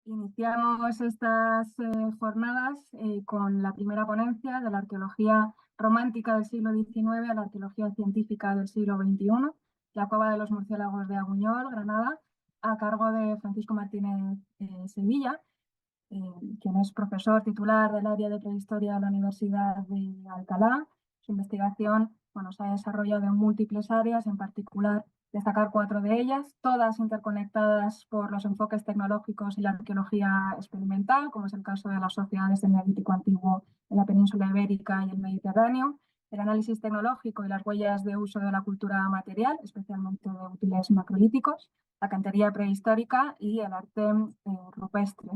Iniciamos estas jornadas con la primera ponencia de la arqueología romántica del siglo XIX a la arqueología científica del siglo XXI, la Cueva de los Murciélagos de Abuñol, Granada, a cargo de Francisco Martínez Sevilla, quien es profesor titular del área de prehistoria de la Universidad de Alcalá. Su investigación, se ha desarrollado en múltiples áreas, en particular destacar 4 de ellas, todas interconectadas por los enfoques tecnológicos y la arqueología experimental, como es el caso de las sociedades del Neolítico Antiguo en la península ibérica y el Mediterráneo, el análisis tecnológico y las huellas de uso de la cultura material, especialmente de útiles macrolíticos, la cantería prehistórica y el arte rupestre.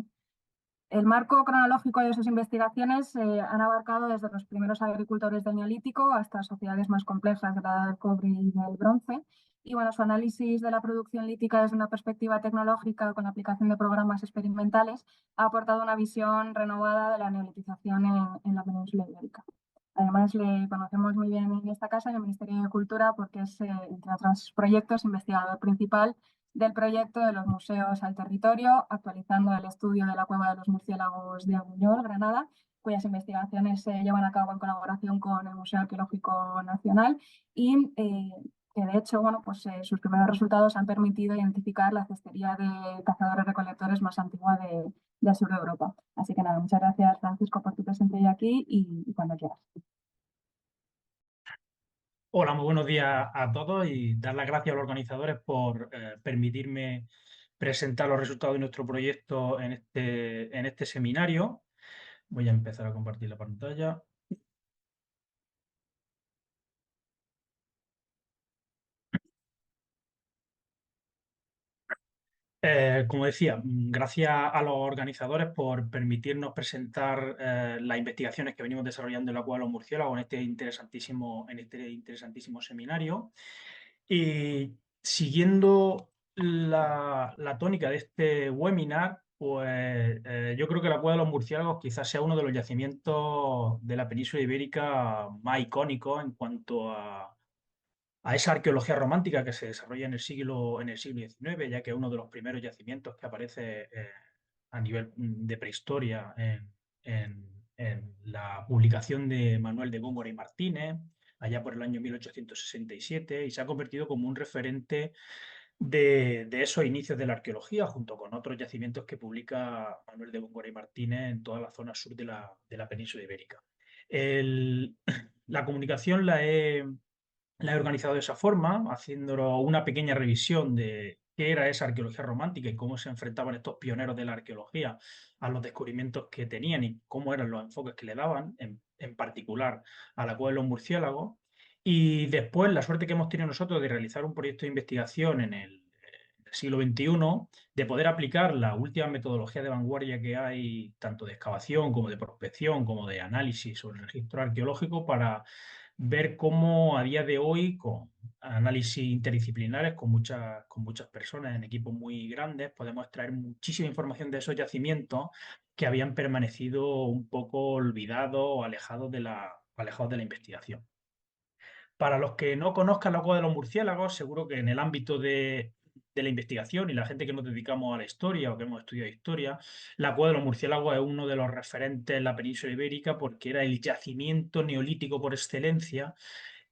El marco cronológico de sus investigaciones han abarcado desde los primeros agricultores del Neolítico hasta sociedades más complejas de la edad del cobre y del bronce. Y su análisis de la producción lítica desde una perspectiva tecnológica con la aplicación de programas experimentales ha aportado una visión renovada de la neolitización en la península ibérica. Además, le conocemos muy bien en esta casa, en el Ministerio de Cultura, porque es, entre otros proyectos, investigador principal del proyecto de los museos al territorio, actualizando el estudio de la Cueva de los Murciélagos de Abuñol, Granada, cuyas investigaciones se llevan a cabo en colaboración con el Museo Arqueológico Nacional y que de hecho, sus primeros resultados han permitido identificar la cestería de cazadores-recolectores más antigua del sur de Europa. Así que nada, muchas gracias, Francisco, por tu presencia hoy aquí y cuando quieras. Hola, muy buenos días a todos y dar las gracias a los organizadores por permitirme presentar los resultados de nuestro proyecto en este seminario. Voy a empezar a compartir la pantalla. Como decía, gracias a los organizadores por permitirnos presentar las investigaciones que venimos desarrollando en la Cueva de los Murciélagos en este interesantísimo seminario. Y siguiendo la tónica de este webinar, pues yo creo que la Cueva de los Murciélagos quizás sea uno de los yacimientos de la península ibérica más icónicos en cuanto a esa arqueología romántica que se desarrolla en el siglo XIX, ya que es uno de los primeros yacimientos que aparece a nivel de prehistoria en la publicación de Manuel de Góngora y Martínez, allá por el año 1867, y se ha convertido como un referente de esos inicios de la arqueología, junto con otros yacimientos que publica Manuel de Góngora y Martínez en toda la zona sur de la península ibérica. La comunicación la he organizado de esa forma, haciendo una pequeña revisión de qué era esa arqueología romántica y cómo se enfrentaban estos pioneros de la arqueología a los descubrimientos que tenían y cómo eran los enfoques que le daban, en particular a la Cueva de los Murciélagos. Y después la suerte que hemos tenido nosotros de realizar un proyecto de investigación en el siglo XXI, de poder aplicar la última metodología de vanguardia que hay, tanto de excavación como de prospección, como de análisis sobre el registro arqueológico, para ver cómo a día de hoy, con análisis interdisciplinares, con muchas personas en equipos muy grandes, podemos extraer muchísima información de esos yacimientos que habían permanecido un poco olvidados o alejados de la investigación. Para los que no conozcan la Cueva de los Murciélagos, seguro que en el ámbito de la investigación y la gente que nos dedicamos a la historia o que hemos estudiado historia, la Cueva de los Murciélagos es uno de los referentes en la península ibérica porque era el yacimiento neolítico por excelencia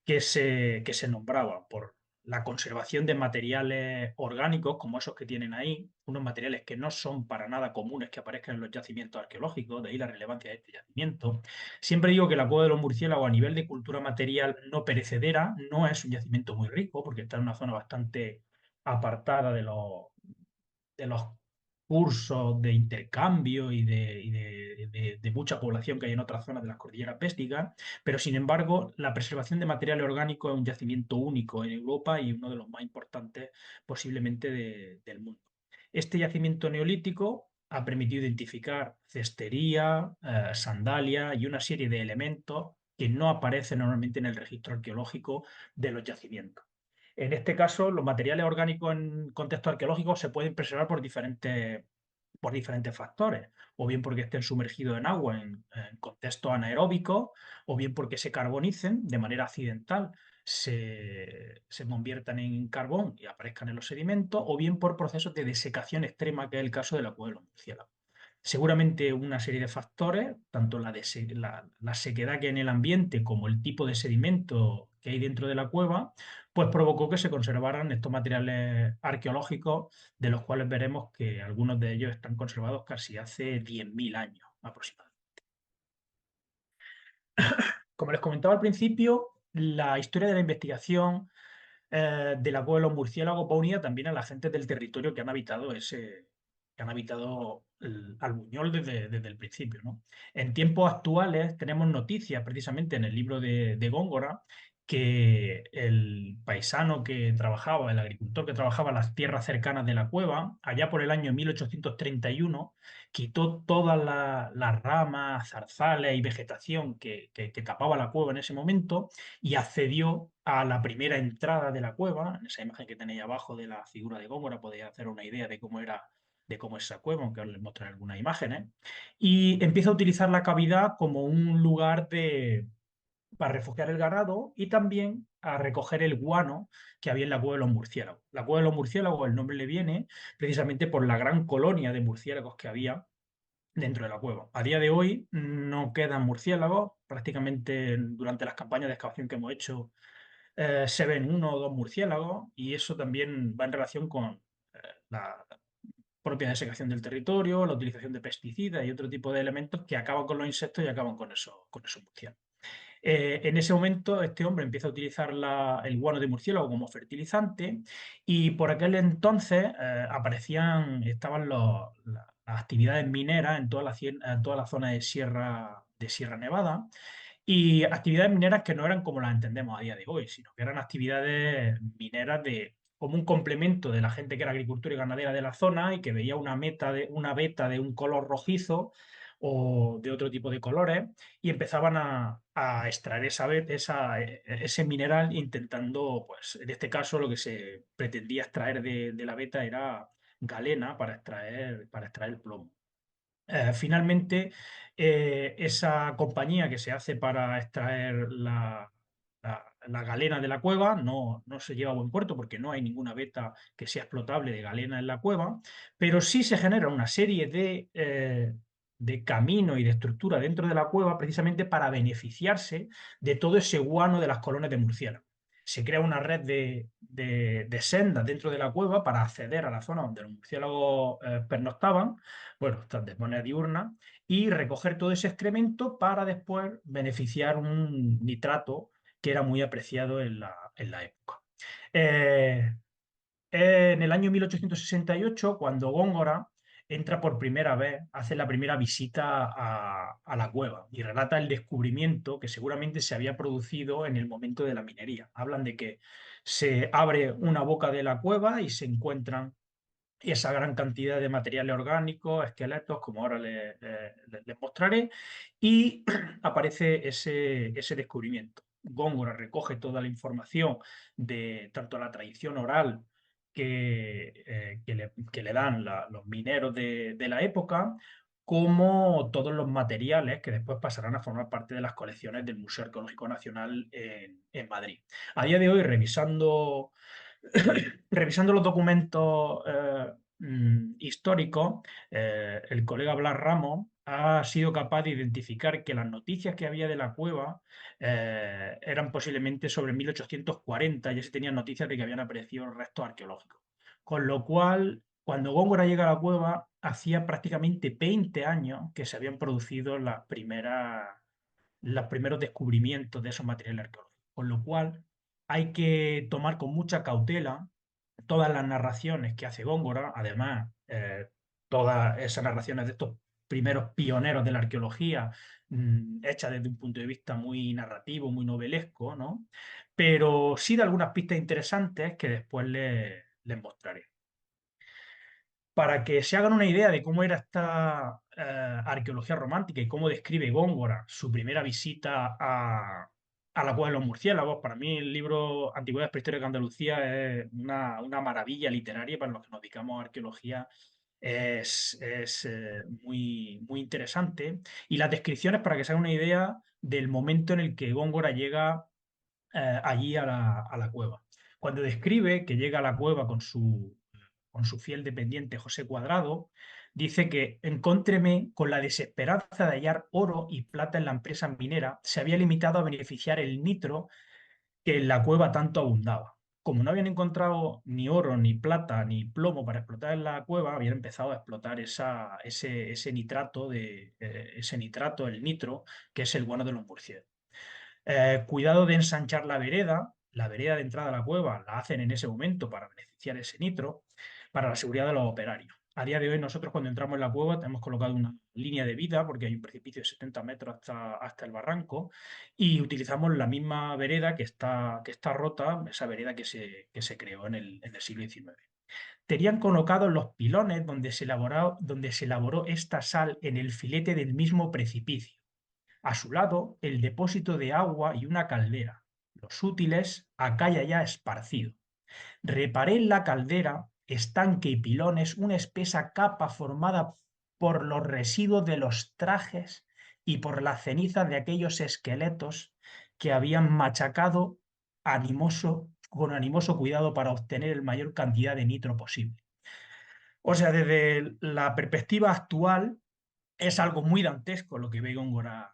que se nombraba por la conservación de materiales orgánicos como esos que tienen ahí, unos materiales que no son para nada comunes que aparezcan en los yacimientos arqueológicos, de ahí la relevancia de este yacimiento. Siempre digo que la Cueva de los Murciélagos a nivel de cultura material no perecedera no es un yacimiento muy rico porque está en una zona bastante apartada de los cursos de intercambio de mucha población que hay en otras zonas de las cordilleras Béticas, pero sin embargo la preservación de material orgánico es un yacimiento único en Europa y uno de los más importantes posiblemente del mundo. Este yacimiento neolítico ha permitido identificar cestería, sandalia y una serie de elementos que no aparecen normalmente en el registro arqueológico de los yacimientos. En este caso, los materiales orgánicos en contexto arqueológico se pueden preservar por diferentes factores, o bien porque estén sumergidos en agua en contextos anaeróbicos, o bien porque se carbonicen de manera accidental se conviertan en carbón y aparezcan en los sedimentos, o bien por procesos de desecación extrema, que es el caso de la cueva de los murciélagos. Seguramente una serie de factores, tanto la sequedad que hay en el ambiente como el tipo de sedimento que hay dentro de la cueva, pues provocó que se conservaran estos materiales arqueológicos, de los cuales veremos que algunos de ellos están conservados casi hace 10.000 años aproximadamente. Como les comentaba al principio, la historia de la investigación de la cueva de los murciélagos va unida también a la gente del territorio que han habitado Albuñol desde el principio, ¿no? En tiempos actuales tenemos noticias, precisamente en el libro de Góngora, que el paisano que trabajaba, el agricultor que trabajaba en las tierras cercanas de la cueva, allá por el año 1831, quitó todas las ramas, zarzales y vegetación que tapaba la cueva en ese momento, y accedió a la primera entrada de la cueva. En esa imagen que tenéis abajo de la figura de Góngora podéis hacer una idea de cómo es esa cueva, aunque os les mostraré algunas imágenes, y empieza a utilizar la cavidad como un lugar para refugiar el ganado y también a recoger el guano que había en la cueva de los murciélagos. La cueva de los murciélagos, el nombre le viene precisamente por la gran colonia de murciélagos que había dentro de la cueva. A día de hoy no quedan murciélagos, prácticamente durante las campañas de excavación que hemos hecho se ven uno o dos murciélagos, y eso también va en relación con la propia desecación del territorio, la utilización de pesticidas y otro tipo de elementos que acaban con los insectos y acaban con esos murciélagos. En ese momento, este hombre empieza a utilizar el guano de murciélago como fertilizante, y por aquel entonces estaban las actividades mineras en en toda la zona de Sierra Nevada, y actividades mineras que no eran como las entendemos a día de hoy, sino que eran actividades mineras como un complemento de la gente que era agricultura y ganadera de la zona y que veía una veta de un color rojizo o de otro tipo de colores, y empezaban a extraer ese mineral, intentando, pues en este caso lo que se pretendía extraer de la veta era galena para extraer el plomo. Finalmente, esa compañía que se hace para extraer la galena de la cueva no se lleva a buen puerto, porque no hay ninguna veta que sea explotable de galena en la cueva, pero sí se genera una serie de caminos y de estructura dentro de la cueva, precisamente para beneficiarse de todo ese guano de las colonias de murciélagos. Se crea una red de sendas dentro de la cueva para acceder a la zona donde los murciélagos pernoctaban, bueno, estas de manera diurna, y recoger todo ese excremento para después beneficiar un nitrato que era muy apreciado en la época. Eh, en el año 1868, cuando Góngora entra por primera vez, hace la primera visita a la cueva y relata el descubrimiento que seguramente se había producido en el momento de la minería. Hablan de que se abre una boca de la cueva y se encuentran esa gran cantidad de materiales orgánicos, esqueletos, como ahora les mostraré, y aparece ese descubrimiento. Góngora recoge toda la información de tanto la tradición oral que le dan los mineros de la época, como todos los materiales que después pasarán a formar parte de las colecciones del Museo Arqueológico Nacional en Madrid. A día de hoy, revisando los documentos históricos, el colega Blas Ramos ha sido capaz de identificar que las noticias que había de la cueva eran posiblemente sobre 1840, y ya se tenían noticias de que habían aparecido restos arqueológicos. Con lo cual, cuando Góngora llega a la cueva, hacía prácticamente 20 años que se habían producido los primeros descubrimientos de esos materiales arqueológicos. Con lo cual, hay que tomar con mucha cautela todas las narraciones que hace Góngora. Además, todas esas narraciones de estos primeros pioneros de la arqueología, hechas desde un punto de vista muy narrativo, muy novelesco, ¿no? Pero sí de algunas pistas interesantes que después les mostraré. Para que se hagan una idea de cómo era esta arqueología romántica y cómo describe Góngora su primera visita a la cueva de los murciélagos, para mí el libro Antigüedades Prehistóricas de Andalucía es una maravilla literaria. Para los que nos dedicamos a arqueología es muy interesante. Y las descripciones, para que se hagan una idea del momento en el que Góngora llega allí a la cueva. Cuando describe que llega a la cueva con su fiel dependiente José Cuadrado, dice que encontreme con la desesperanza de hallar oro y plata en la empresa minera, se había limitado a beneficiar el nitro que en la cueva tanto abundaba. Como no habían encontrado ni oro, ni plata, ni plomo para explotar en la cueva, habían empezado a explotar ese nitrato, ese nitrato, el nitro, que es el bueno de los murciélagos. Cuidado de ensanchar la vereda de entrada a la cueva la hacen en ese momento para beneficiar ese nitro, para la seguridad de los operarios. A día de hoy nosotros cuando entramos en la cueva tenemos colocado una línea de vida porque hay un precipicio de 70 metros hasta el barranco y utilizamos la misma vereda que está rota, esa vereda que se creó en el siglo XIX. Tenían colocados los pilones donde se elaboró esta sal en el filete del mismo precipicio. A su lado, el depósito de agua y una caldera, los útiles acá y allá esparcidos. Reparé en la caldera, estanque y pilones una espesa capa formada por los residuos de los trajes y por las cenizas de aquellos esqueletos que habían machacado con animoso cuidado para obtener el mayor cantidad de nitro posible. O sea, desde la perspectiva actual, es algo muy dantesco lo que ve Góngora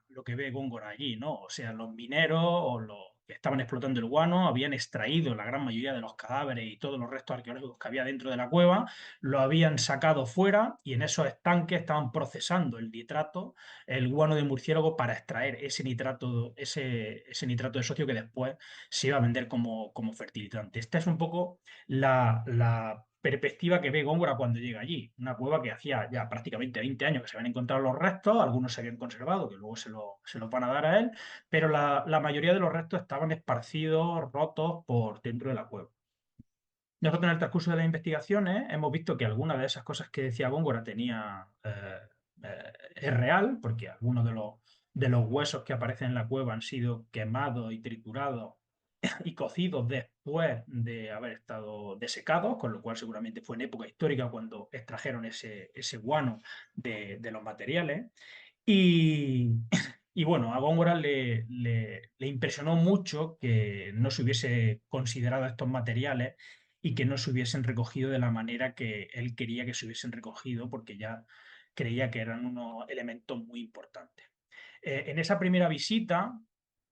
allí, ¿no? O sea, los mineros o los que estaban explotando el guano habían extraído la gran mayoría de los cadáveres y todos los restos arqueológicos que había dentro de la cueva, lo habían sacado fuera y en esos estanques estaban procesando el nitrato, el guano de murciélago para extraer ese nitrato de socio que después se iba a vender como fertilizante. Esta es un poco la perspectiva que ve Góngora cuando llega allí. Una cueva que hacía ya prácticamente 20 años que se habían encontrado los restos, algunos se habían conservado, que luego se los van a dar a él, pero la mayoría de los restos estaban esparcidos, rotos por dentro de la cueva. Nosotros en el transcurso de las investigaciones hemos visto que algunas de esas cosas que decía Góngora es real, porque algunos de los huesos que aparecen en la cueva han sido quemados y triturados y cocidos después de haber estado desecados, con lo cual seguramente fue en época histórica cuando extrajeron ese guano de los materiales. Y, y bueno, a Góngora le impresionó mucho que no se hubiese considerado estos materiales y que no se hubiesen recogido de la manera que él quería que se hubiesen recogido, porque ya creía que eran unos elementos muy importantes. En esa primera visita,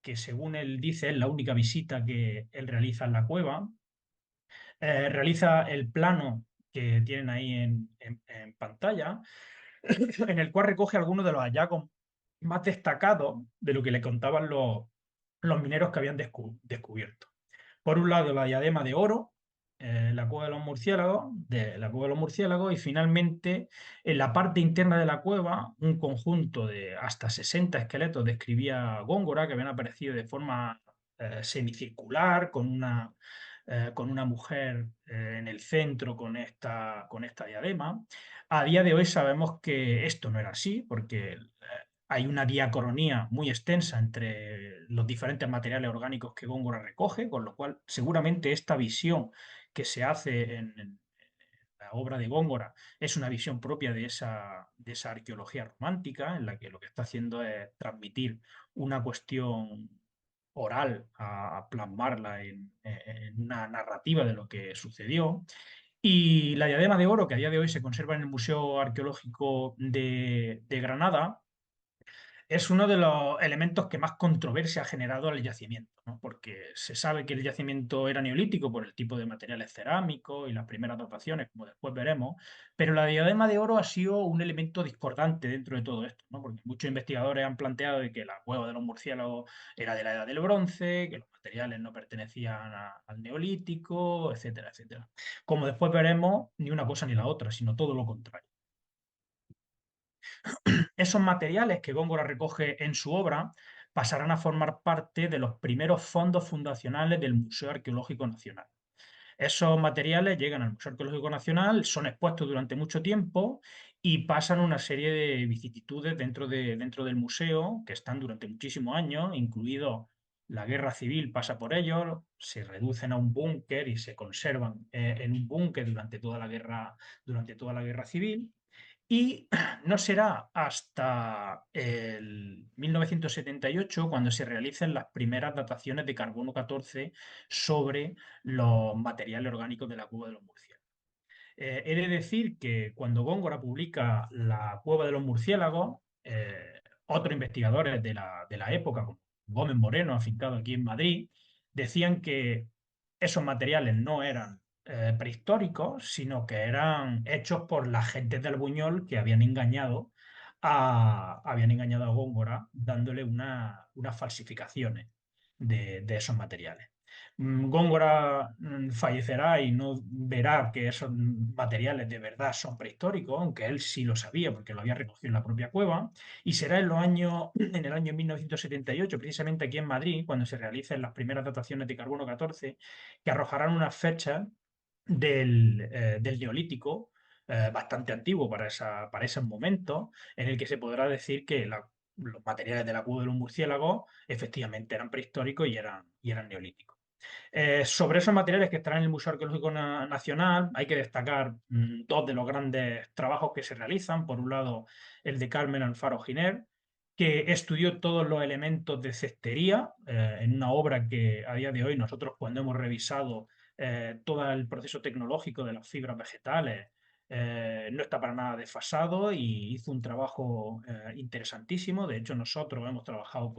que según él dice es la única visita que él realiza en la cueva, realiza el plano que tienen ahí en pantalla, en el cual recoge algunos de los hallazgos más destacados de lo que le contaban los mineros que habían descubierto. Por un lado, la diadema de oro, la cueva de la cueva de los murciélagos, y finalmente, en la parte interna de la cueva, un conjunto de hasta 60 esqueletos, describía Góngora, que habían aparecido de forma semicircular, con una mujer en el centro con esta diadema. A día de hoy sabemos que esto no era así, porque hay una diacronía muy extensa entre los diferentes materiales orgánicos que Góngora recoge, con lo cual seguramente esta visión que se hace en la obra de Góngora es una visión propia de esa arqueología romántica, en la que lo que está haciendo es transmitir una cuestión oral a plasmarla en una narrativa de lo que sucedió. Y la diadema de oro, que a día de hoy se conserva en el Museo Arqueológico de Granada, es uno de los elementos que más controversia ha generado al yacimiento, ¿no? Porque se sabe que el yacimiento era neolítico por el tipo de materiales cerámicos y las primeras dataciones, como después veremos, pero la diadema de oro ha sido un elemento discordante dentro de todo esto, ¿no? Porque muchos investigadores han planteado de que la cueva de los murciélagos era de la edad del bronce, que los materiales no pertenecían al neolítico, etcétera, etcétera. Como después veremos, ni una cosa ni la otra, sino todo lo contrario. Esos materiales que Góngora recoge en su obra pasarán a formar parte de los primeros fondos fundacionales del Museo Arqueológico Nacional. Esos materiales llegan al Museo Arqueológico Nacional, son expuestos durante mucho tiempo y pasan una serie de vicisitudes dentro del museo que están durante muchísimos años, incluido la guerra civil pasa por ellos, se reducen a un búnker y se conservan en un búnker durante toda la guerra civil. Y no será hasta el 1978 cuando se realicen las primeras dataciones de carbono 14 sobre los materiales orgánicos de la cueva de los murciélagos. He de decir que cuando Góngora publica La cueva de los murciélagos, otros investigadores de la época, como Gómez Moreno, afincado aquí en Madrid, decían que esos materiales no eran prehistóricos, sino que eran hechos por las gentes del Buñol que habían engañado a Góngora dándole unas falsificaciones de esos materiales. Góngora fallecerá y no verá que esos materiales de verdad son prehistóricos, aunque él sí lo sabía porque lo había recogido en la propia cueva, y será en el año 1978, precisamente aquí en Madrid, cuando se realicen las primeras dataciones de carbono 14, que arrojarán unas fechas del Neolítico, bastante antiguo para esos momentos, en el que se podrá decir que los materiales de la cueva de los murciélagos efectivamente eran prehistóricos y eran neolíticos. Sobre esos materiales que estarán en el Museo Arqueológico Nacional, hay que destacar dos de los grandes trabajos que se realizan. Por un lado, el de Carmen Alfaro Giner, que estudió todos los elementos de cestería en una obra que a día de hoy nosotros, cuando hemos revisado todo el proceso tecnológico de las fibras vegetales, no está para nada desfasado y hizo un trabajo interesantísimo. De hecho, nosotros hemos trabajado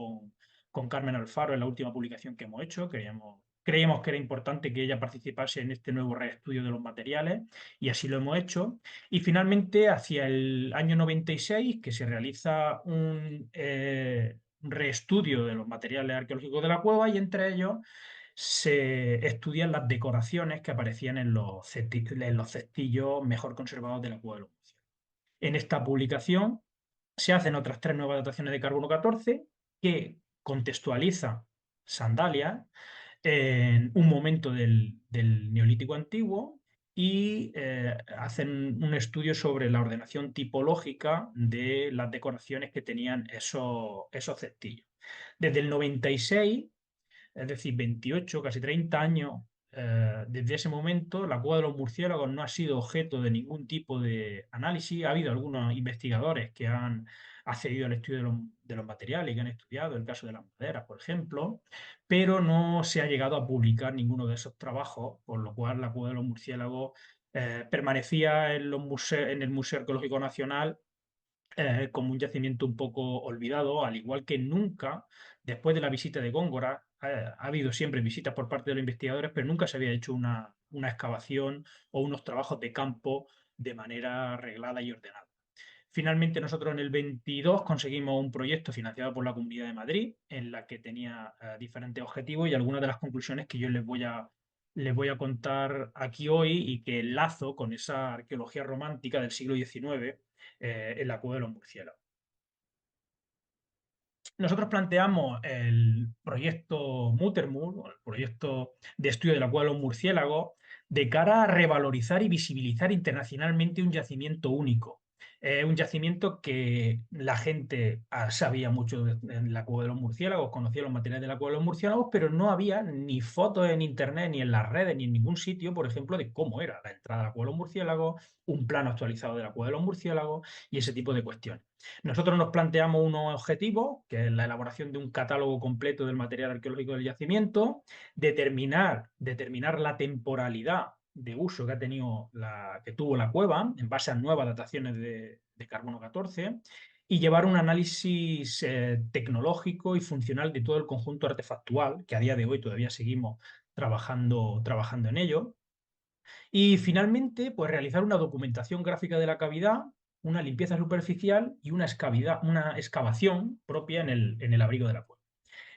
con Carmen Alfaro en la última publicación que hemos hecho. Creíamos que era importante que ella participase en este nuevo reestudio de los materiales y así lo hemos hecho. Y finalmente, hacia el año 96, que se realiza un reestudio de los materiales arqueológicos de la cueva y entre ellos se estudian las decoraciones que aparecían en en los cestillos mejor conservados de la cueva de los Murciélagos. En esta publicación se hacen otras tres nuevas dataciones de carbono 14 que contextualizan Sandalia en un momento del Neolítico Antiguo y hacen un estudio sobre la ordenación tipológica de las decoraciones que tenían esos cestillos. Desde el 96, es decir, 28, casi 30 años, desde ese momento, la cueva de los murciélagos no ha sido objeto de ningún tipo de análisis. Ha habido algunos investigadores que han accedido al estudio de los materiales y que han estudiado el caso de las maderas, por ejemplo, pero no se ha llegado a publicar ninguno de esos trabajos, por lo cual la cueva de los murciélagos permanecía en en el Museo Arqueológico Nacional como un yacimiento un poco olvidado, al igual que nunca, después de la visita de Góngora, ha habido siempre visitas por parte de los investigadores, pero nunca se había hecho una excavación o unos trabajos de campo de manera reglada y ordenada. Finalmente, nosotros en el 22 conseguimos un proyecto financiado por la Comunidad de Madrid, en la que tenía diferentes objetivos y algunas de las conclusiones que yo les voy a contar aquí hoy y que enlazo con esa arqueología romántica del siglo XIX en la cueva de los murciélagos. Nosotros planteamos el proyecto Mutermul, o el proyecto de estudio de la cueva de los murciélagos, de cara a revalorizar y visibilizar internacionalmente un yacimiento único. Un yacimiento que la gente sabía mucho de la cueva de los murciélagos, conocía los materiales de la cueva de los murciélagos, pero no había ni fotos en internet, ni en las redes, ni en ningún sitio, por ejemplo, de cómo era la entrada a la cueva de los murciélagos, un plano actualizado de la cueva de los murciélagos y ese tipo de cuestiones. Nosotros nos planteamos unos objetivos, que es la elaboración de un catálogo completo del material arqueológico del yacimiento, determinar la temporalidad de uso que tuvo la cueva en base a nuevas dataciones de carbono 14 y llevar un análisis tecnológico y funcional de todo el conjunto artefactual, que a día de hoy todavía seguimos trabajando en ello. Y finalmente, pues realizar una documentación gráfica de la cavidad, una limpieza superficial y una excavación propia en el abrigo de la cueva.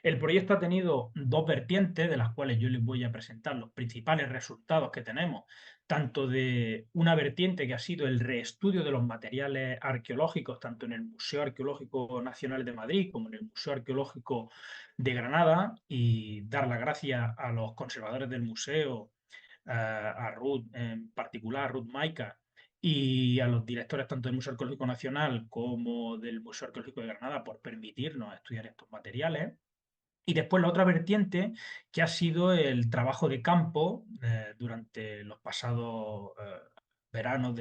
El proyecto ha tenido dos vertientes, de las cuales yo les voy a presentar los principales resultados que tenemos, tanto de una vertiente que ha sido el reestudio de los materiales arqueológicos, tanto en el Museo Arqueológico Nacional de Madrid como en el Museo Arqueológico de Granada, y dar las gracias a los conservadores del museo, a Ruth en particular, Ruth Maica, y a los directores tanto del Museo Arqueológico Nacional como del Museo Arqueológico de Granada por permitirnos estudiar estos materiales. Y después la otra vertiente, que ha sido el trabajo de campo durante los pasados veranos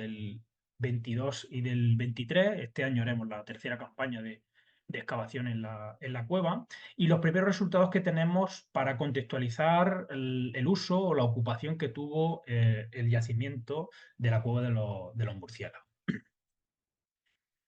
22 y del 23. Este año haremos la tercera campaña de excavación en la cueva. Y los primeros resultados que tenemos para contextualizar el uso o la ocupación que tuvo el yacimiento de la cueva de los murciélagos.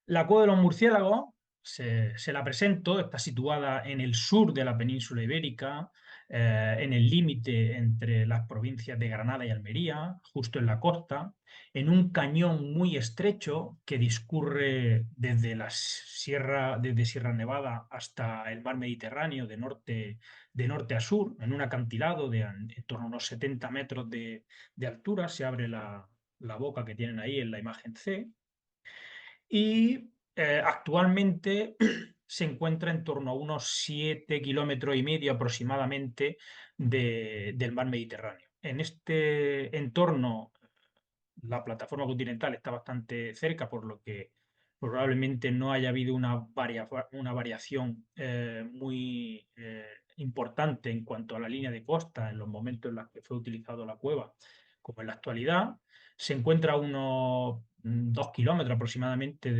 La cueva de los murciélagos se la presento, está situada en el sur de la península ibérica, en el límite entre las provincias de Granada y Almería, justo en la costa, en un cañón muy estrecho que discurre desde Sierra Nevada hasta el mar Mediterráneo de norte a sur, en un acantilado en torno a unos 70 metros de altura. Se abre la boca que tienen ahí en la imagen C. Y actualmente se encuentra en torno a unos 7,5 kilómetros aproximadamente del mar Mediterráneo. En este entorno, la plataforma continental está bastante cerca, por lo que probablemente no haya habido una variación muy importante en cuanto a la línea de costa en los momentos en los que fue utilizado la cueva, como en la actualidad. Se encuentra a unos 2 kilómetros aproximadamente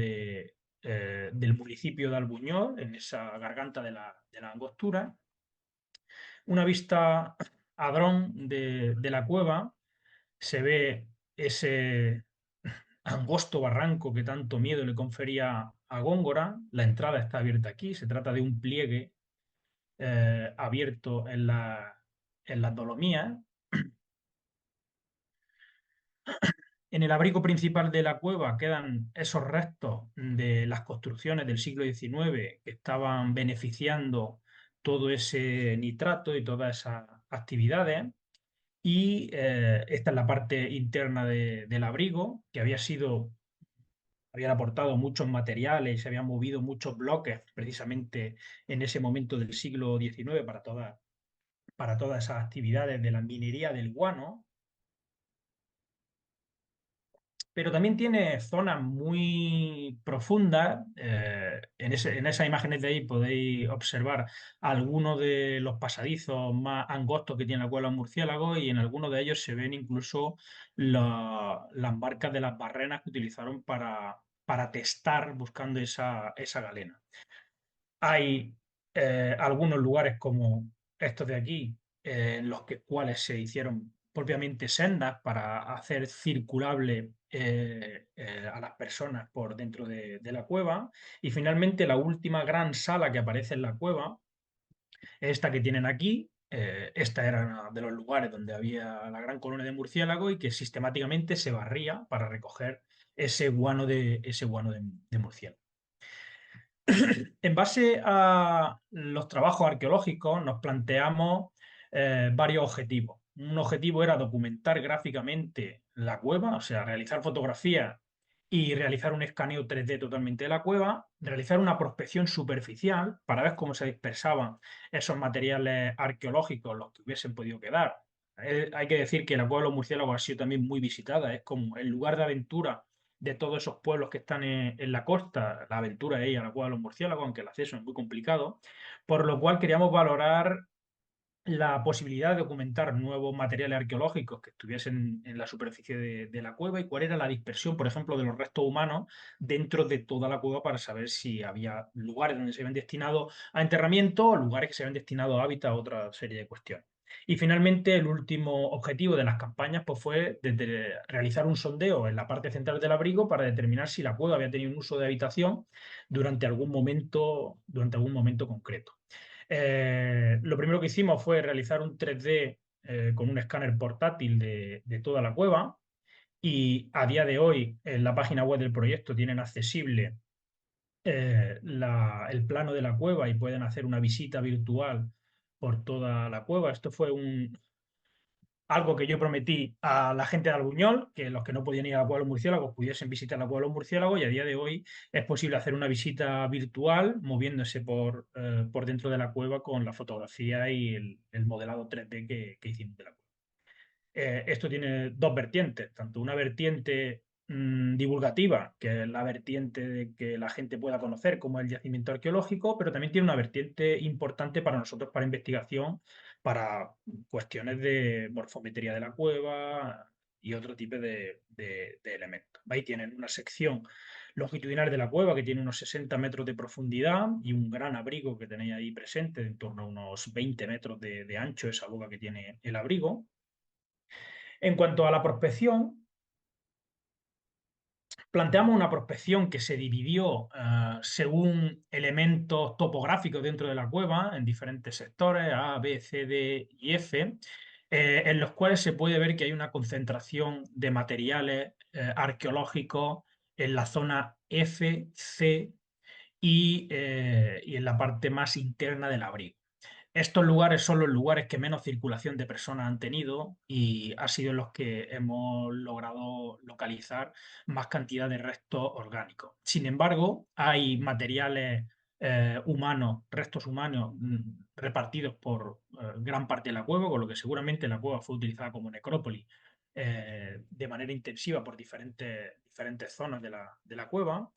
del municipio de Albuñol, en esa garganta de la Angostura. Una vista a dron de la cueva, se ve ese angosto barranco que tanto miedo le confería a Góngora. La entrada está abierta aquí, se trata de un pliegue abierto en las Dolomías. En el abrigo principal de la cueva quedan esos restos de las construcciones del siglo XIX que estaban beneficiando todo ese nitrato y todas esas actividades. Y esta es la parte interna del abrigo, que habían aportado muchos materiales y se habían movido muchos bloques precisamente en ese momento del siglo XIX para todas esas actividades de la minería del guano. Pero también tiene zonas muy profundas. En esas imágenes de ahí podéis observar algunos de los pasadizos más angostos que tiene la cueva de los murciélagos, y en algunos de ellos se ven incluso las marcas de las barrenas que utilizaron para testar buscando esa galena. Hay algunos lugares como estos de aquí, en los cuales se hicieron propiamente sendas para hacer circulable a las personas por dentro de la cueva. Y finalmente la última gran sala que aparece en la cueva, esta que tienen aquí. Esta era uno de los lugares donde había la gran colonia de murciélagos y que sistemáticamente se barría para recoger ese guano de murciélago. En base a los trabajos arqueológicos nos planteamos varios objetivos. Un objetivo era documentar gráficamente la cueva, o sea, realizar fotografías y realizar un escaneo 3D totalmente de la cueva, realizar una prospección superficial para ver cómo se dispersaban esos materiales arqueológicos, los que hubiesen podido quedar. Hay que decir que la cueva de los murciélagos ha sido también muy visitada, es como el lugar de aventura de todos esos pueblos que están en la costa. La aventura es ir a la cueva de los murciélagos, aunque el acceso es muy complicado, por lo cual queríamos valorar la posibilidad de documentar nuevos materiales arqueológicos que estuviesen en la superficie de la cueva, y cuál era la dispersión, por ejemplo, de los restos humanos dentro de toda la cueva, para saber si había lugares donde se habían destinado a enterramiento o lugares que se habían destinado a hábitat, otra serie de cuestiones. Y finalmente, el último objetivo de las campañas pues, fue realizar un sondeo en la parte central del abrigo para determinar si la cueva había tenido un uso de habitación durante algún momento concreto. Lo primero que hicimos fue realizar un 3D con un escáner portátil de toda la cueva, y a día de hoy en la página web del proyecto tienen accesible el plano de la cueva y pueden hacer una visita virtual por toda la cueva. Esto fue algo que yo prometí a la gente de Albuñol, que los que no podían ir a la cueva de los murciélagos pudiesen visitar la cueva de los murciélagos, y a día de hoy es posible hacer una visita virtual moviéndose por dentro de la cueva con la fotografía y el modelado 3D que hicimos de la cueva. Esto tiene dos vertientes, tanto una vertiente divulgativa, que es la vertiente de que la gente pueda conocer cómo es el yacimiento arqueológico, pero también tiene una vertiente importante para nosotros, para investigación, para cuestiones de morfometría de la cueva y otro tipo de elementos. Ahí tienen una sección longitudinal de la cueva que tiene unos 60 metros de profundidad y un gran abrigo que tenéis ahí presente, de en torno a unos 20 metros de ancho, esa boca que tiene el abrigo. En cuanto a la prospección, planteamos una prospección que se dividió según elementos topográficos dentro de la cueva en diferentes sectores, A, B, C, D y F, en los cuales se puede ver que hay una concentración de materiales arqueológicos en la zona F, C y en la parte más interna del abrigo. Estos lugares son los lugares que menos circulación de personas han tenido y ha sido en los que hemos logrado localizar más cantidad de restos orgánicos. Sin embargo, hay materiales humanos, restos humanos repartidos por gran parte de la cueva, con lo que seguramente la cueva fue utilizada como necrópolis de manera intensiva por diferentes zonas de la cueva.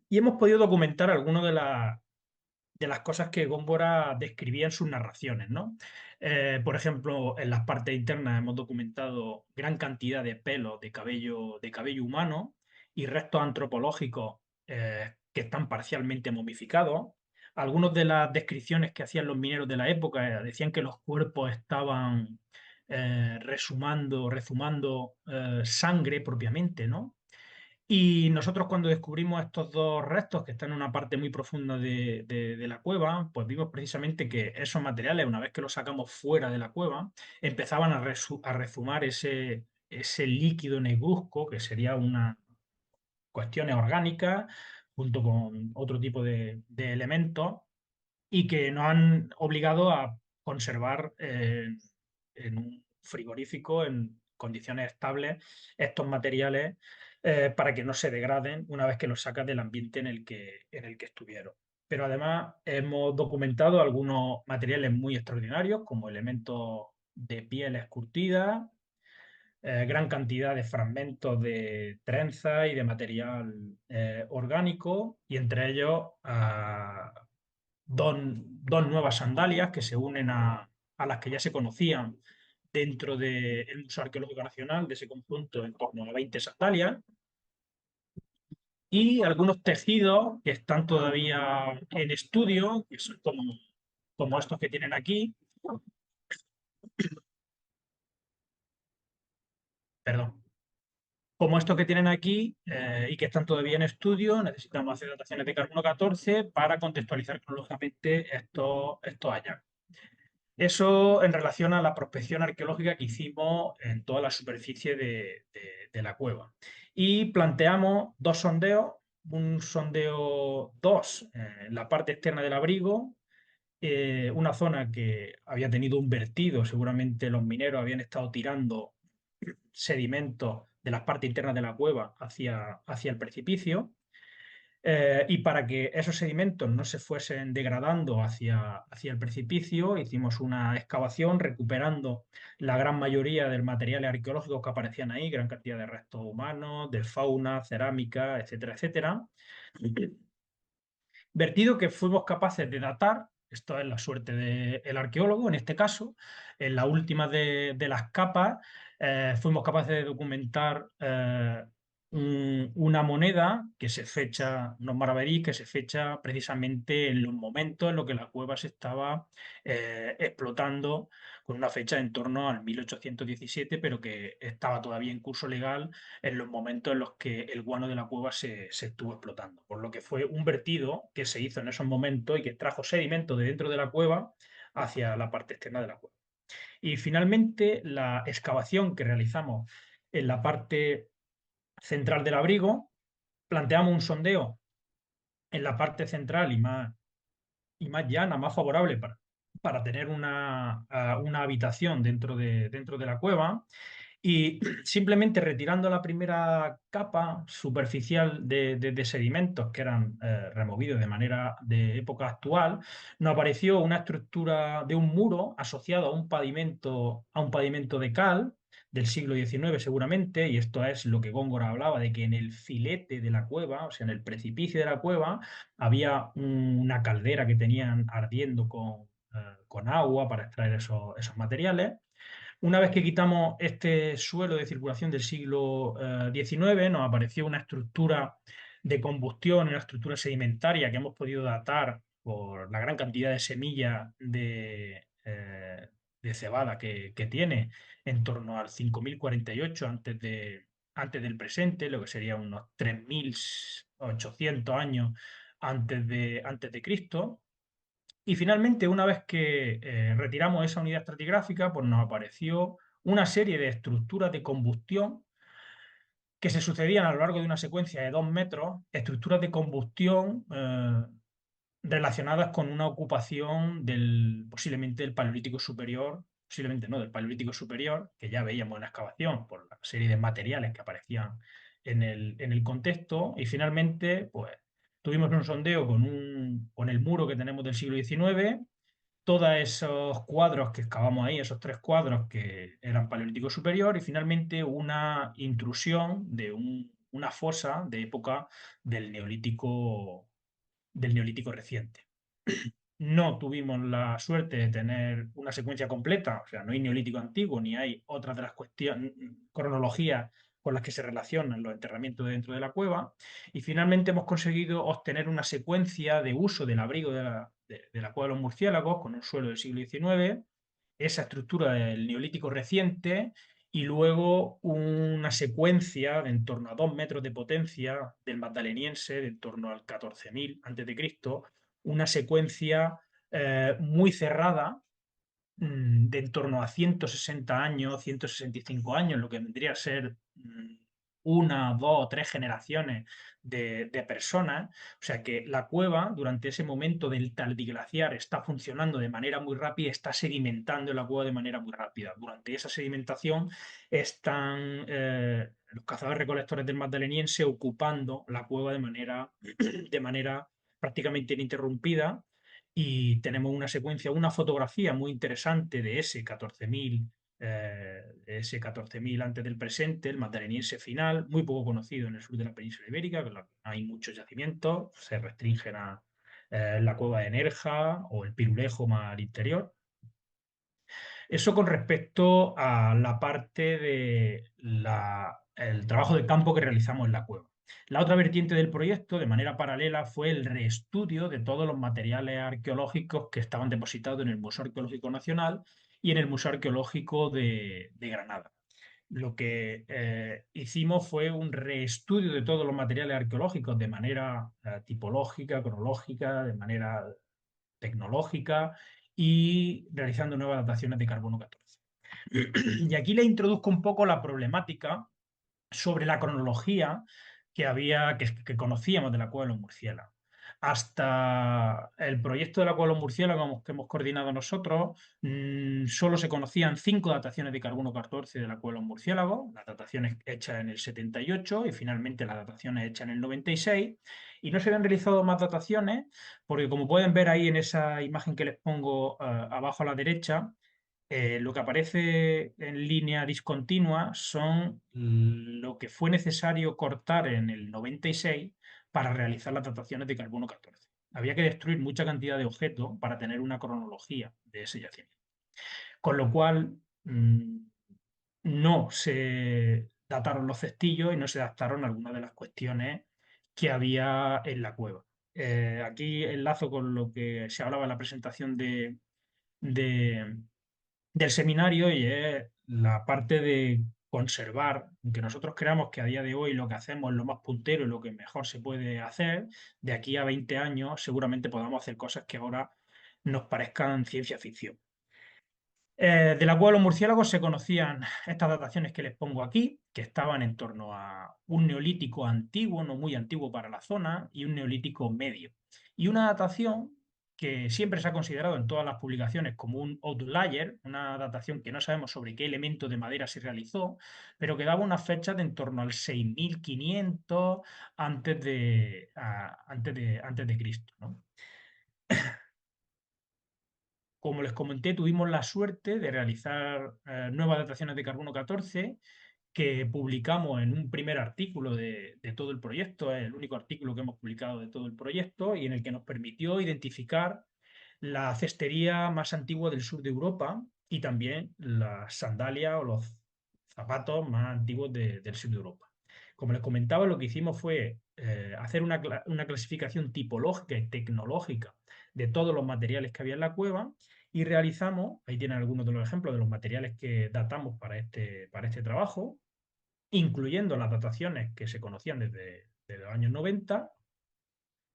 Y hemos podido documentar algunas de las cosas que Góngora describía en sus narraciones, ¿no? Por ejemplo, en las partes internas hemos documentado gran cantidad de pelos de cabello humano y restos antropológicos que están parcialmente momificados. Algunas de las descripciones que hacían los mineros de la época decían que los cuerpos estaban rezumando sangre propiamente, ¿no? Y nosotros cuando descubrimos estos dos restos que están en una parte muy profunda de la cueva, pues vimos precisamente que esos materiales, una vez que los sacamos fuera de la cueva, empezaban a rezumar ese líquido negruzco, que sería una cuestión orgánica, junto con otro tipo de elementos, y que nos han obligado a conservar en un frigorífico en condiciones estables estos materiales para que no se degraden una vez que los sacas del ambiente en el que estuvieron. Pero además hemos documentado algunos materiales muy extraordinarios como elementos de pieles curtidas, gran cantidad de fragmentos de trenza y de material orgánico y entre ellos dos nuevas sandalias que se unen a las que ya se conocían dentro del Museo Arqueológico Nacional, de ese conjunto en torno a 20 sandalias, y algunos tejidos que están todavía en estudio, que son como estos que tienen aquí, perdón, como estos que tienen aquí y que están todavía en estudio, necesitamos hacer dataciones de carbono 14 para contextualizar cronológicamente estos hallazgos. Eso en relación a la prospección arqueológica que hicimos en toda la superficie de la cueva. Y planteamos dos sondeos, un sondeo 2 en la parte externa del abrigo, una zona que había tenido un vertido, seguramente los mineros habían estado tirando sedimentos de las partes internas de la cueva hacia el precipicio. Y para que esos sedimentos no se fuesen degradando hacia el precipicio, hicimos una excavación recuperando la gran mayoría del material arqueológico que aparecían ahí, gran cantidad de restos humanos, de fauna, cerámica, etcétera, etcétera. Vertido que fuimos capaces de datar, esto es la suerte del arqueólogo en este caso, en la última de las capas fuimos capaces de documentar una moneda que se fecha, unos maravedís que se fecha precisamente en los momentos en los que la cueva se estaba explotando, con una fecha en torno al 1817, pero que estaba todavía en curso legal en los momentos en los que el guano de la cueva se estuvo explotando. Por lo que fue un vertido que se hizo en esos momentos y que trajo sedimento de dentro de la cueva hacia la parte externa de la cueva. Y finalmente, la excavación que realizamos en la parte central del abrigo, planteamos un sondeo en la parte central y más llana, más favorable para tener una habitación dentro de la cueva. Y simplemente retirando la primera capa superficial de sedimentos que eran removidos de manera de época actual, nos apareció una estructura de un muro asociado a un pavimento de cal del siglo XIX seguramente, y esto es lo que Góngora hablaba, de que en el filete de la cueva, o sea, en el precipicio de la cueva, había una caldera que tenían ardiendo con agua para extraer esos materiales. Una vez que quitamos este suelo de circulación del siglo XIX, nos apareció una estructura de combustión, una estructura sedimentaria que hemos podido datar por la gran cantidad de semillas de cebada que tiene, en torno al 5048 antes del presente, lo que sería unos 3800 años antes de Cristo. Y finalmente, una vez que retiramos esa unidad estratigráfica, pues nos apareció una serie de estructuras de combustión que se sucedían a lo largo de una secuencia de 2 metros, estructuras de combustión relacionadas con una ocupación posiblemente del Paleolítico Superior, posiblemente no, del Paleolítico Superior, que ya veíamos en la excavación por la serie de materiales que aparecían en el contexto, y finalmente, pues tuvimos un sondeo con el muro que tenemos del siglo XIX, todos esos cuadros que excavamos ahí, esos 3 cuadros que eran Paleolítico Superior, y finalmente una intrusión de una fosa de época del Neolítico reciente. No tuvimos la suerte de tener una secuencia completa, o sea, no hay neolítico antiguo ni hay otras de las cuestiones, cronologías con las que se relacionan los enterramientos dentro de la cueva. Y finalmente hemos conseguido obtener una secuencia de uso del abrigo de la cueva de los murciélagos con un suelo del siglo XIX, esa estructura del neolítico reciente y luego una secuencia de en torno a 2 metros de potencia del magdaleniense de en torno al 14.000 a.C., una secuencia muy cerrada, de en torno a 160 años, 165 años, lo que vendría a ser una, dos, tres generaciones de personas. O sea que la cueva, durante ese momento del taldiglaciar, está funcionando de manera muy rápida, está sedimentando la cueva de manera muy rápida. Durante esa sedimentación están los cazadores recolectores del Magdaleniense ocupando la cueva de manera prácticamente ininterrumpida, y tenemos una secuencia, una fotografía muy interesante de ese 14.000 antes del presente, el magdaleniense final, muy poco conocido en el sur de la península ibérica, que no hay muchos yacimientos, se restringen a la cueva de Nerja o el Pirulejo más al interior. Eso con respecto a la parte el trabajo de campo que realizamos en la cueva. La otra vertiente del proyecto, de manera paralela, fue el reestudio de todos los materiales arqueológicos que estaban depositados en el Museo Arqueológico Nacional y en el Museo Arqueológico de Granada. Lo que hicimos fue un reestudio de todos los materiales arqueológicos de manera tipológica, cronológica, de manera tecnológica, y realizando nuevas dataciones de carbono 14. Y aquí le introduzco un poco la problemática sobre la cronología que conocíamos de la cueva de los murciélagos. Hasta el proyecto de la cueva de los murciélagos que hemos coordinado nosotros, solo se conocían 5 dataciones de carbono 14 de la cueva de los murciélagos, las dataciones hechas en el 78 y finalmente las dataciones hechas en el 96, y no se habían realizado más dataciones porque, como pueden ver ahí en esa imagen que les pongo abajo a la derecha, lo que aparece en línea discontinua son lo que fue necesario cortar en el 96 para realizar las dataciones de carbono 14. Había que destruir mucha cantidad de objetos para tener una cronología de ese yacimiento. Con lo cual, no se dataron los cestillos y no se adaptaron algunas de las cuestiones que había en la cueva. Aquí enlazo con lo que se hablaba en la presentación de- del seminario, y es la parte de conservar, aunque nosotros creamos que a día de hoy lo que hacemos es lo más puntero y lo que mejor se puede hacer, de aquí a 20 años seguramente podamos hacer cosas que ahora nos parezcan ciencia ficción. De la cueva de los murciélagos se conocían estas dataciones que les pongo aquí, que estaban en torno a un neolítico antiguo, no muy antiguo para la zona, y un neolítico medio. Y una datación que siempre se ha considerado en todas las publicaciones como un outlier, una datación que no sabemos sobre qué elemento de madera se realizó, pero que daba unas fechas de en torno al 6500 antes de Cristo, ¿no? Como les comenté, tuvimos la suerte de realizar nuevas dataciones de carbono 14 que publicamos en un primer artículo de todo el proyecto, es el único artículo que hemos publicado de todo el proyecto, y en el que nos permitió identificar la cestería más antigua del sur de Europa, y también las sandalias o los zapatos más antiguos del sur de Europa. Como les comentaba, lo que hicimos fue hacer una clasificación tipológica y tecnológica de todos los materiales que había en la cueva y realizamos, ahí tienen algunos de los ejemplos de los materiales que datamos para este trabajo, incluyendo las dataciones que se conocían desde los años 90,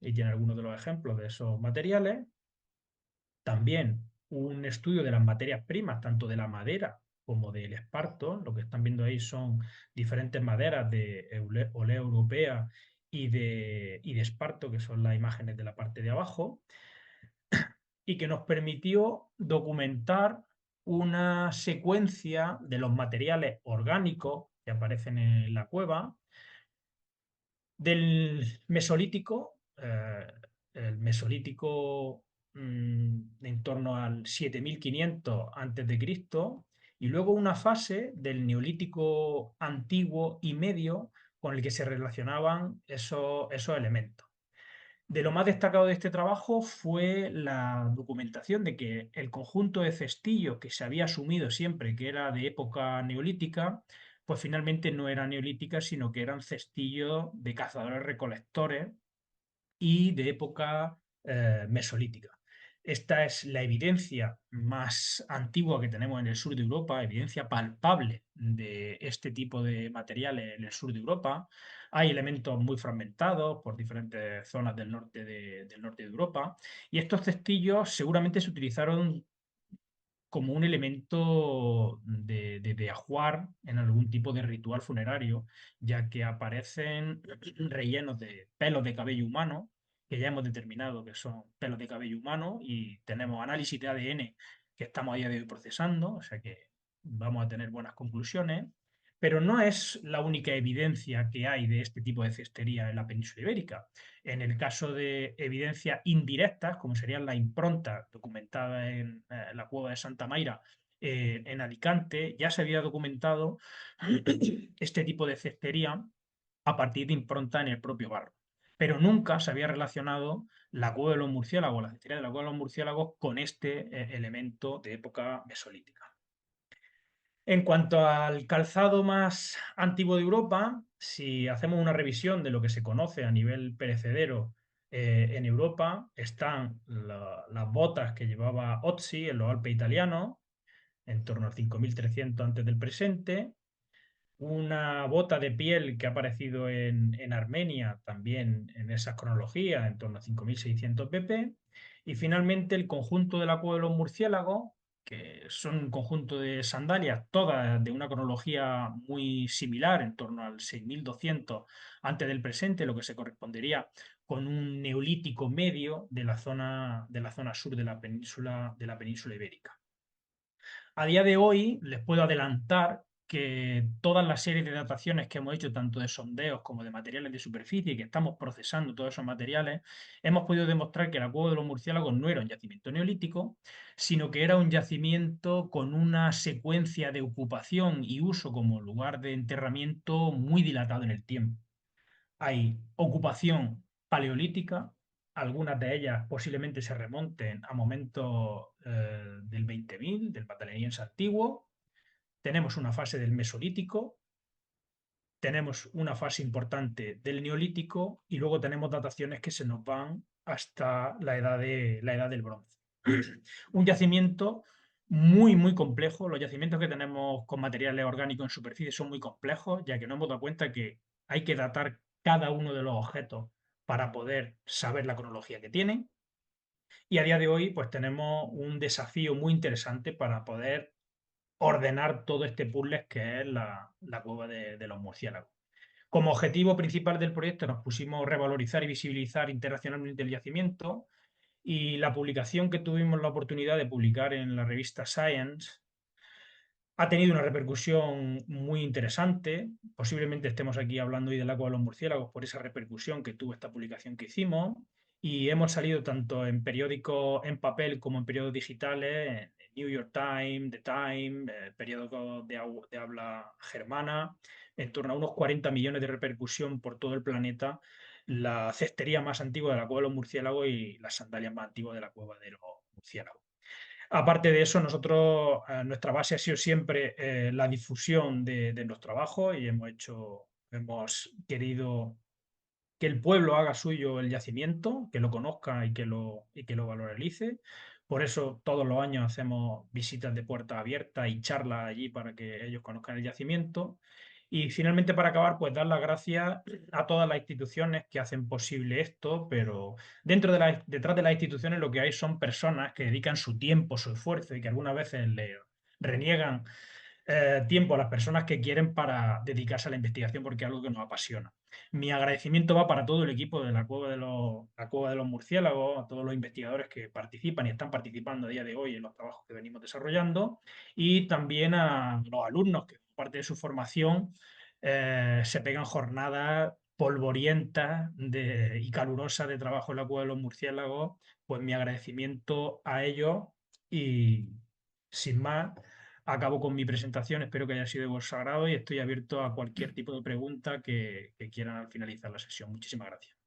y tiene algunos de los ejemplos de esos materiales. También un estudio de las materias primas, tanto de la madera como del esparto. Lo que están viendo ahí son diferentes maderas de olea europea y de esparto, que son las imágenes de la parte de abajo, y que nos permitió documentar una secuencia de los materiales orgánicos que aparecen en la cueva del Mesolítico, el Mesolítico en torno al 7500 a.C., y luego una fase del Neolítico antiguo y medio con el que se relacionaban esos elementos. De lo más destacado de este trabajo fue la documentación de que el conjunto de cestillos que se había asumido siempre que era de época neolítica, pues finalmente no era neolítica, sino que eran cestillos de cazadores-recolectores y de época mesolítica. Esta es la evidencia más antigua que tenemos en el sur de Europa, evidencia palpable de este tipo de materiales en el sur de Europa. Hay elementos muy fragmentados por diferentes zonas del norte de Europa, y estos cestillos seguramente se utilizaron como un elemento de ajuar en algún tipo de ritual funerario, ya que aparecen rellenos de pelos de cabello humano, que ya hemos determinado que son pelos de cabello humano, y tenemos análisis de ADN que estamos a día de hoy procesando, o sea que vamos a tener buenas conclusiones. Pero no es la única evidencia que hay de este tipo de cestería en la península ibérica. En el caso de evidencias indirectas, como serían las improntas documentadas en la cueva de Santa Mayra en Alicante, ya se había documentado este tipo de cestería a partir de impronta en el propio barro. Pero nunca se había relacionado la cueva de los murciélagos, la cestería de la cueva de los murciélagos, con este elemento de época mesolítica. En cuanto al calzado más antiguo de Europa, si hacemos una revisión de lo que se conoce a nivel perecedero en Europa, están las botas que llevaba Otzi en los Alpes italianos, en torno al 5300 antes del presente, una bota de piel que ha aparecido en Armenia, también en esas cronologías, en torno a 5600 BP, y finalmente el conjunto de la cueva de los murciélagos, que son un conjunto de sandalias, todas de una cronología muy similar, en torno al 6200 antes del presente, lo que se correspondería con un neolítico medio de la zona sur de la península ibérica. A día de hoy les puedo adelantar que todas las series de dataciones que hemos hecho, tanto de sondeos como de materiales de superficie, y que estamos procesando todos esos materiales, hemos podido demostrar que la cueva de los murciélagos no era un yacimiento neolítico, sino que era un yacimiento con una secuencia de ocupación y uso como lugar de enterramiento muy dilatado en el tiempo. Hay ocupación paleolítica, algunas de ellas posiblemente se remonten a momentos del 20.000, del Patagoniense antiguo. Tenemos una fase del Mesolítico, tenemos una fase importante del Neolítico, y luego tenemos dataciones que se nos van hasta la edad del Bronce. Un yacimiento muy, muy complejo. Los yacimientos que tenemos con materiales orgánicos en superficie son muy complejos, ya que nos hemos dado cuenta que hay que datar cada uno de los objetos para poder saber la cronología que tienen. Y a día de hoy, pues tenemos un desafío muy interesante para poder ordenar todo este puzzle que es la cueva de los murciélagos. Como objetivo principal del proyecto nos pusimos revalorizar y visibilizar internacionalmente el yacimiento, y la publicación que tuvimos la oportunidad de publicar en la revista Science ha tenido una repercusión muy interesante. Posiblemente estemos aquí hablando hoy del agua de los murciélagos por esa repercusión que tuvo esta publicación que hicimos, y hemos salido tanto en periódicos en papel como en periódicos digitales, en New York Times, The Times, periódicos de habla germana, en torno a unos 40 millones de repercusión por todo el planeta, la cestería más antigua de la cueva de los murciélagos y las sandalias más antiguas de la cueva de los murciélagos. Aparte de eso, nosotros, nuestra base ha sido siempre la difusión de los trabajos y hemos querido que el pueblo haga suyo el yacimiento, que lo conozca y que lo valorice. Por eso todos los años hacemos visitas de puerta abierta y charlas allí para que ellos conozcan el yacimiento. Y finalmente, para acabar, pues dar las gracias a todas las instituciones que hacen posible esto, pero detrás de las instituciones lo que hay son personas que dedican su tiempo, su esfuerzo y que algunas veces le reniegan tiempo a las personas que quieren para dedicarse a la investigación porque es algo que nos apasiona. Mi agradecimiento va para todo el equipo de la Cueva de los Murciélagos, a todos los investigadores que participan y están participando a día de hoy en los trabajos que venimos desarrollando, y también a los alumnos que, como parte de su formación, se pegan jornadas polvorientas y calurosas de trabajo en la Cueva de los Murciélagos. Pues mi agradecimiento a ellos y, sin más, acabo con mi presentación. Espero que haya sido de vuestro agrado y estoy abierto a cualquier tipo de pregunta que quieran al finalizar la sesión. Muchísimas gracias.